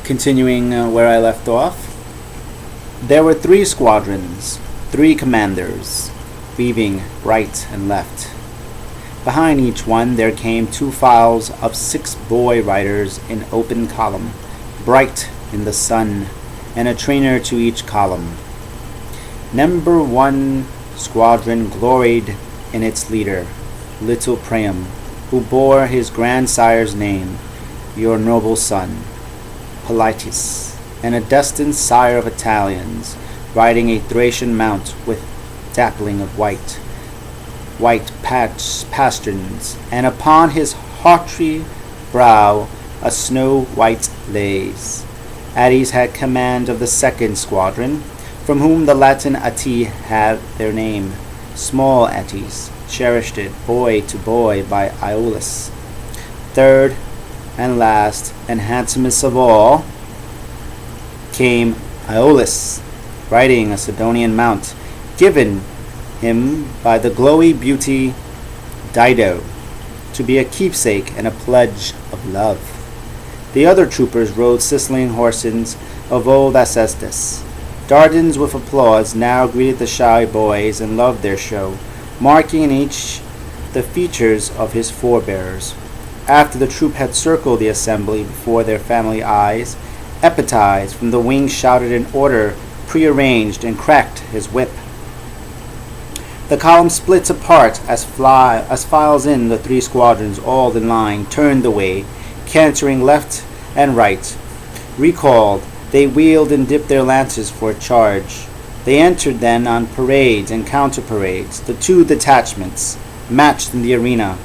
Continuing where I left off, there were 3 squadrons, 3 commanders, weaving right and left. Behind each one there came 2 files of 6 boy riders in open column, bright in the sun, and a trainer to each column. Number 1 squadron gloried in its leader, little Priam, who bore his grandsire's name, your noble son, Politis, and a destined sire of Italians, riding a Thracian mount with dappling of white pasterns, and upon his haughty brow a snow-white lace. Aeneid had command of the 2nd squadron, from whom the Latin Ati had their name, small Aetis, cherished it boy to boy by Iolus. 3rd and last and handsomest of all came Iolus, riding a Sidonian mount, given him by the glowy beauty Dido, to be a keepsake and a pledge of love. The other troopers rode Sicilian horses of old Acestus. Dardans with applause now greeted the shy boys and loved their show, marking in each the features of his forebears. After the troop had circled the assembly before their family eyes, Epetides from the wings shouted an order prearranged and cracked his whip. The column splits apart as files in the 3 squadrons, all in line, turned away, cantering left and right. Recalled, they wheeled and dipped their lances for a charge. They entered then on parades and counter-parades, the 2 detachments, matched in the arena,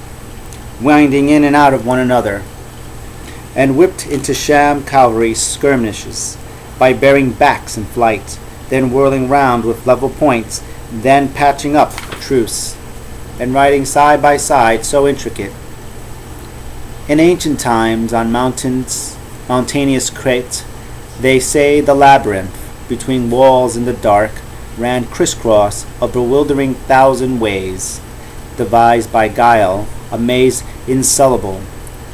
winding in and out of one another, and whipped into sham cavalry skirmishes by bearing backs in flight, then whirling round with level points, then patching up a truce, and riding side by side so intricate. In ancient times, on mountainous Crete, they say the labyrinth between walls in the dark ran crisscross a bewildering 1,000 ways, devised by guile, a maze insoluble,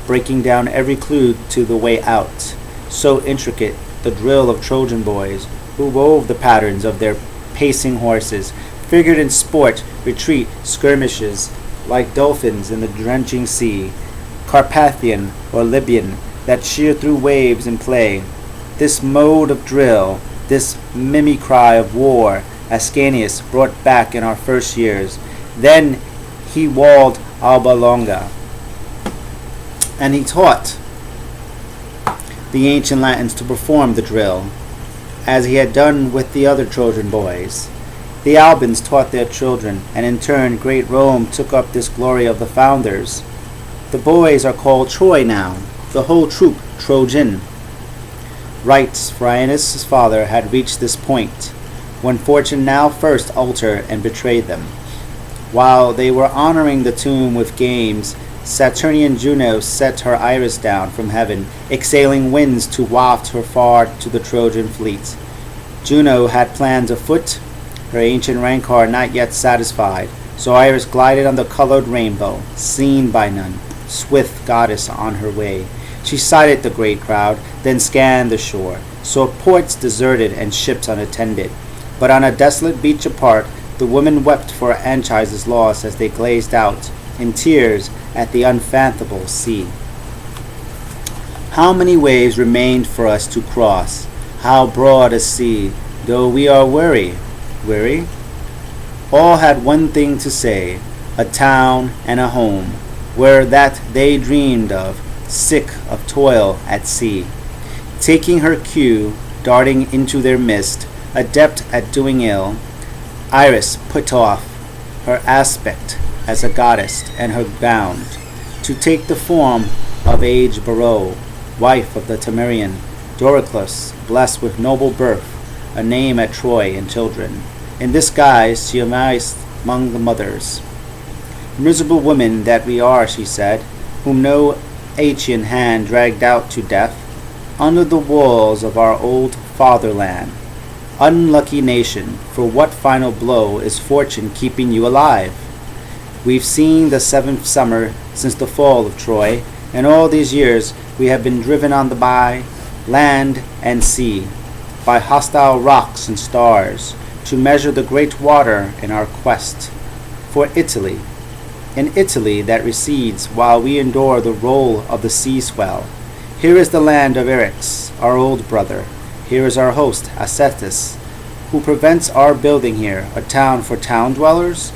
breaking down every clue to the way out, so intricate the drill of Trojan boys, who wove the patterns of their pacing horses, figured in sport, retreat, skirmishes, like dolphins in the drenching sea, Carpathian or Libyan, that sheer through waves in play. This mode of drill, this mimicry of war, Ascanius brought back in our first years. Then he walled Alba Longa, and he taught the ancient Latins to perform the drill, as he had done with the other Trojan boys. The Albans taught their children, and in turn great Rome took up this glory of the founders. The boys are called Troy now, the whole troop Trojan. Rights for Aeneas' father had reached this point, when fortune now first altered and betrayed them. While they were honoring the tomb with games, Saturnian Juno set her iris down from heaven, exhaling winds to waft her far to the Trojan fleet. Juno had plans afoot, her ancient rancor not yet satisfied, so Iris glided on the colored rainbow, seen by none, swift goddess on her way. She sighted the great crowd, then scanned the shore, saw ports deserted and ships unattended. But on a desolate beach apart, the women wept for Anchises' loss as they gazed out, in tears, at the unfathomable sea. How many waves remained for us to cross? How broad a sea, though we are weary? Weary? All had one thing to say, a town and a home, where that they dreamed of, sick of toil at sea. Taking her cue, darting into their midst, adept at doing ill, Iris put off her aspect as a goddess and her bound, to take the form of aged Beroe, wife of the Temerian, Doriclus, blessed with noble birth, a name at Troy and children. In this guise she amused among the mothers. Miserable women that we are, she said, whom no Aeacian hand dragged out to death, under the walls of our old fatherland. Unlucky nation, for what final blow is fortune keeping you alive? We've seen the 7th summer since the fall of Troy, and all these years we have been driven on by land and sea, by hostile rocks and stars, to measure the great water in our quest for Italy, in Italy that recedes while we endure the roll of the sea swell. Here is the land of Eryx, our old brother. Here is our host, Ascanius, who prevents our building here a town for town dwellers,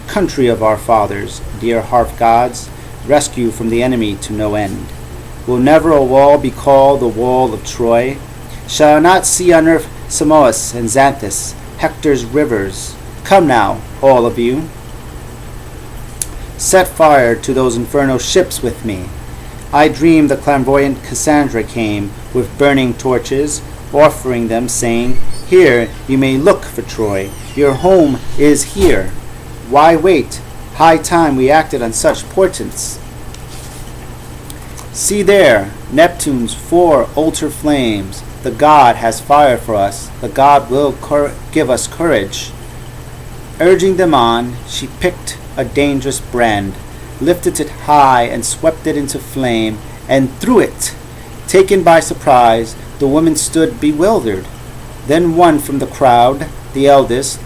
country of our fathers, dear hearth gods, rescue from the enemy to no end. Will never a wall be called the wall of Troy? Shall I not see on earth Simois and Xanthus, Hector's rivers? Come now, all of you. Set fire to those infernal ships with me. I dreamed the clairvoyant Cassandra came with burning torches, offering them, saying, Here you may look for Troy. Your home is here. Why wait? High time we acted on such portents. See there, Neptune's 4 altar flames. The god has fire for us. The god will give us courage. Urging them on, she picked a dangerous brand, lifted it high and swept it into flame, and threw it. Taken by surprise, the woman stood bewildered. Then one from the crowd, the eldest,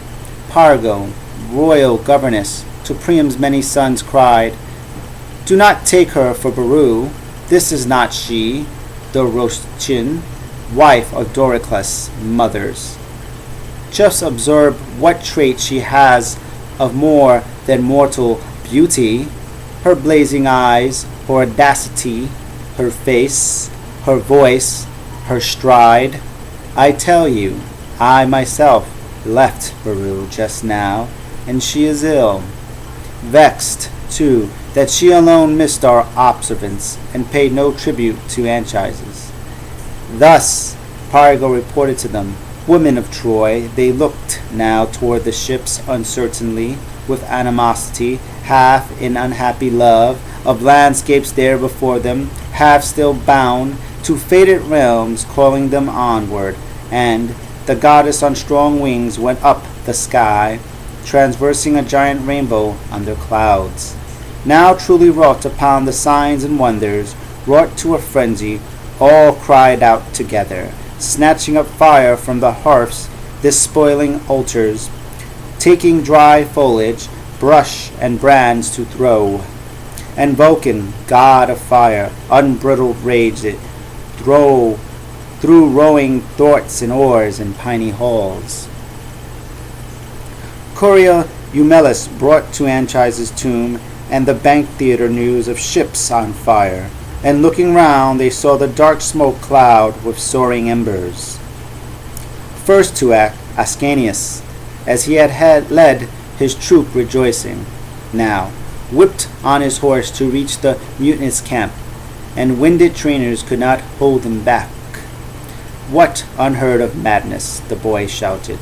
Pargo, royal governess, to Priam's many sons, cried, Do not take her for Beru. This is not she, the Roschin, wife of Doricles' mothers. Just observe what trait she has of more than mortal beauty, her blazing eyes, her audacity, her face, her voice, her stride. I tell you, I myself left Beru just now, and she is ill. Vexed, too, that she alone missed our observance and paid no tribute to Anchises. Thus Pargo reported to them. Women of Troy, they looked now toward the ships uncertainly, with animosity, half in unhappy love of landscapes there before them, half still bound to fated realms calling them onward, and the goddess on strong wings went up the sky, traversing a giant rainbow under clouds. Now truly wrought upon the signs and wonders, wrought to a frenzy, all cried out together, snatching up fire from the hearths, despoiling altars, taking dry foliage, brush and brands to throw. And Vulcan, god of fire, unbridled rage it, through rowing thwarts and oars in piney halls. Coria Eumelus brought to Anchises' tomb and the bank theatre news of ships on fire, and looking round they saw the dark smoke cloud with soaring embers. First to act, Ascanius, as he had led his troop rejoicing, now whipped on his horse to reach the mutinous camp, and winded trainers could not hold him back. What unheard of madness, the boy shouted.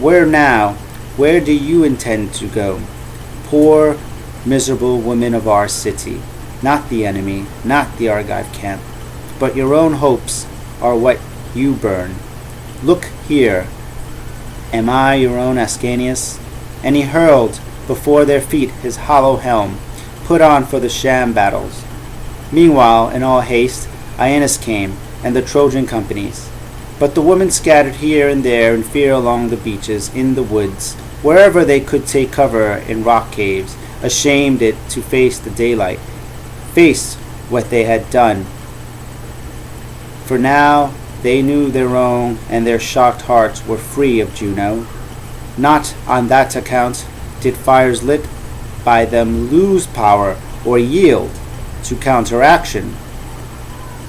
Where now? Where do you intend to go? Poor, miserable women of our city, not the enemy, not the Argive camp, but your own hopes are what you burn. Look here, am I your own Ascanius? And he hurled before their feet his hollow helm, put on for the sham battles. Meanwhile, in all haste, Aeneas came, and the Trojan companies. But the women scattered here and there in fear along the beaches, in the woods, wherever they could take cover in rock caves, ashamed it to face the daylight, face what they had done. For now they knew their own, and their shocked hearts were free of Juno. Not on that account did fires lit by them lose power or yield to counteraction.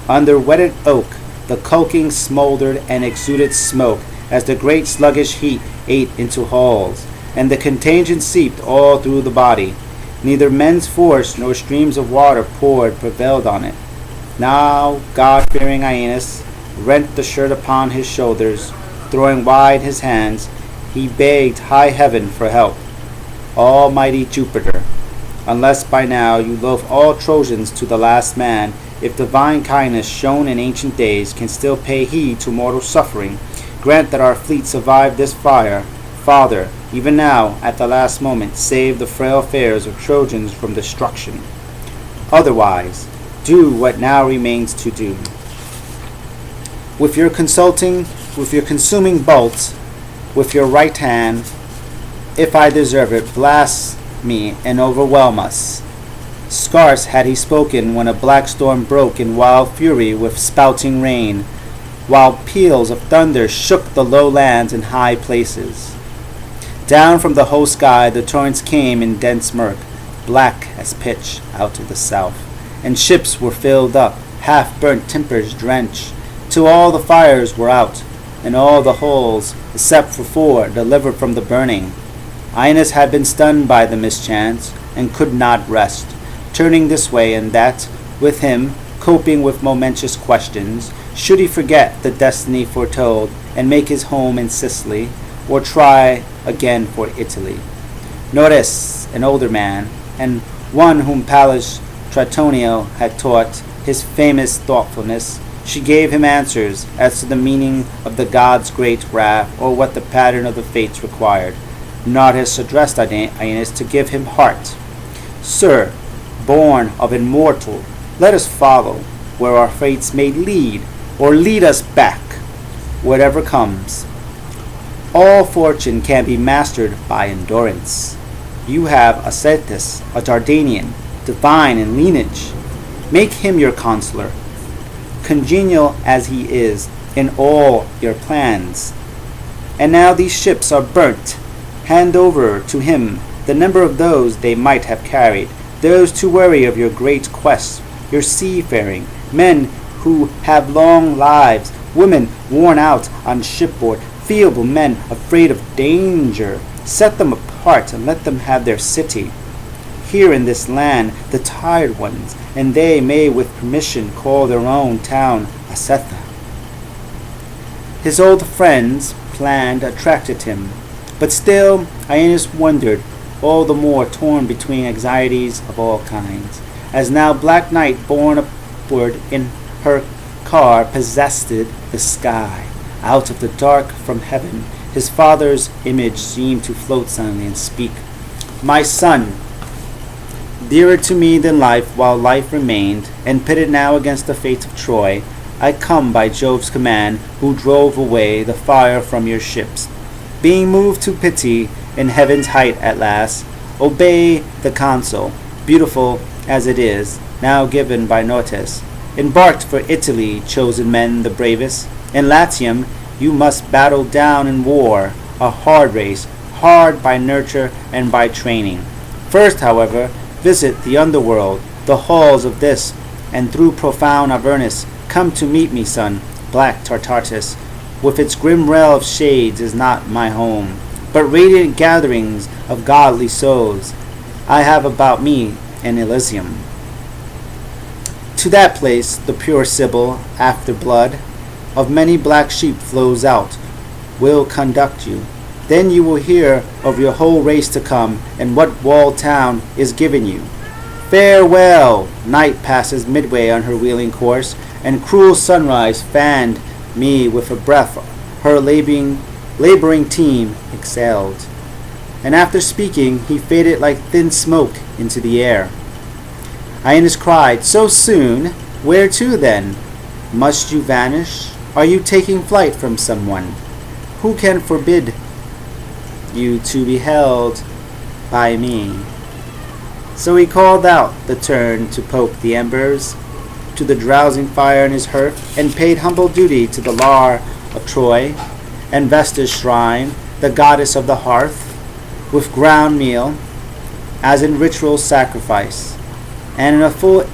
Under wetted oak the culking smoldered and exuded smoke as the great sluggish heat ate into halls, and the contagion seeped all through the body. Neither men's force nor streams of water prevailed on it. Now God-fearing Aeneas rent the shirt upon his shoulders, throwing wide his hands, he begged high heaven for help. Almighty Jupiter, unless by now you loathe all Trojans to the last man, if divine kindness shown in ancient days can still pay heed to mortal suffering, grant that our fleet survive this fire. Father, even now, at the last moment, save the frail affairs of Trojans from destruction. Otherwise, do what now remains to do. with your consuming bolt, with your right hand, if I deserve it, blast me and overwhelm us. Scarce had he spoken when a black storm broke in wild fury with spouting rain, while peals of thunder shook the low lands and high places. Down from the whole sky the torrents came in dense murk, black as pitch out of the south, and ships were filled up, half-burnt timbers drenched, till all the fires were out, and all the hulls, except for 4, delivered from the burning. Aeneas had been stunned by the mischance, and could not rest, turning this way and that, with him, coping with momentous questions. Should he forget the destiny foretold, and make his home in Sicily, or try again for Italy? Notice, an older man, and one whom Pallas Tratonio had taught his famous thoughtfulness, she gave him answers as to the meaning of the god's great wrath, or what the pattern of the fates required. Nautis addressed Aeneas to give him heart. Sir, born of immortal, let us follow where our fates may lead, or lead us back, whatever comes. All fortune can be mastered by endurance. You have Ascanius, a Dardanian, divine in lineage. Make him your consular, congenial as he is in all your plans. And now these ships are burnt. Hand over to him the number of those they might have carried, those too weary of your great quest, your seafaring, men who have long lives, women worn out on shipboard, feeble men afraid of danger. Set them apart and let them have their city. Here in this land, the tired ones, and they may with permission call their own town Acetha. His old friends' plan attracted him, but still Aeneas wondered, all the more torn between anxieties of all kinds, as now black night borne upward in her car possessed the sky. Out of the dark from heaven his father's image seemed to float suddenly and speak. My son, dearer to me than life while life remained, and pitted now against the fate of Troy, I come by Jove's command, who drove away the fire from your ships. Being moved to pity in heaven's height at last, obey the counsel, beautiful as it is, now given by Nautis. Embarked for Italy, chosen men the bravest. In Latium you must battle down in war, a hard race, hard by nurture and by training. First, however, visit the underworld, the halls of this, and through profound Avernus come to meet me, son. Black Tartarus, with its grim rail of shades, is not my home, but radiant gatherings of godly souls I have about me in Elysium. To that place the pure Sibyl, after blood of many black sheep flows out, will conduct you. Then you will hear of your whole race to come, and what walled town is given you. Farewell! Night passes midway on her wheeling course, and cruel sunrise fanned me with a breath her laboring team exhaled. And after speaking, he faded like thin smoke into the air. Aeneas cried, So soon? Where to then? Must you vanish? Are you taking flight from someone? Who can forbid you to be held by me? So he called out the turn to poke the embers, to the drowsing fire in his hearth, and paid humble duty to the Lar of Troy, and Vesta's shrine, the goddess of the hearth, with ground meal, as in ritual sacrifice, and in a full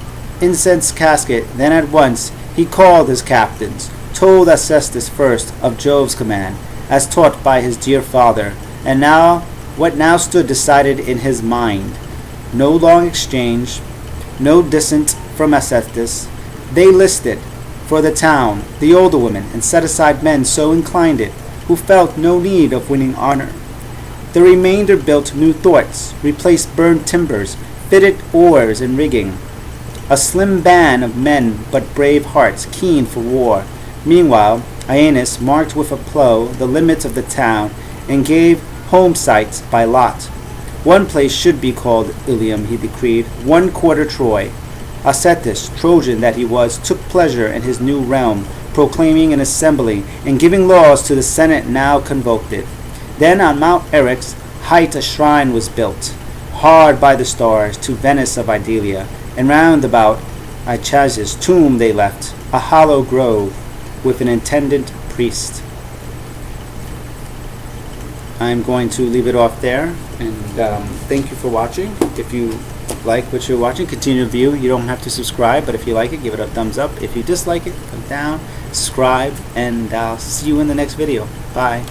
incense casket. Then at once he called his captains, told Acestus first of Jove's command, as taught by his dear father, and now what now stood decided in his mind. No long exchange, no dissent from Acestus. They listed for the town the older women, and set aside men so inclined it, who felt no need of winning honor. The remainder built new thwarts, replaced burned timbers, fitted oars and rigging. A slim band of men, but brave hearts, keen for war. Meanwhile, Aeneas marked with a plough the limits of the town, and gave home sites by lot. One place should be called Ilium, he decreed, 1/4 Troy. Acestus, Trojan that he was, took pleasure in his new realm, proclaiming an assembly, and giving laws to the Senate now convoked. Then on Mount Eryx's height a shrine was built, hard by the stars, to Venus of Idalia, and round about Ichaz's tomb they left a hollow grove with an attendant priest. I'm going to leave it off there, and thank you for watching. If you like what you're watching, continue to view. You don't have to subscribe, but if you like it, give it a thumbs up. If you dislike it, come down, subscribe, and I'll see you in the next video. Bye.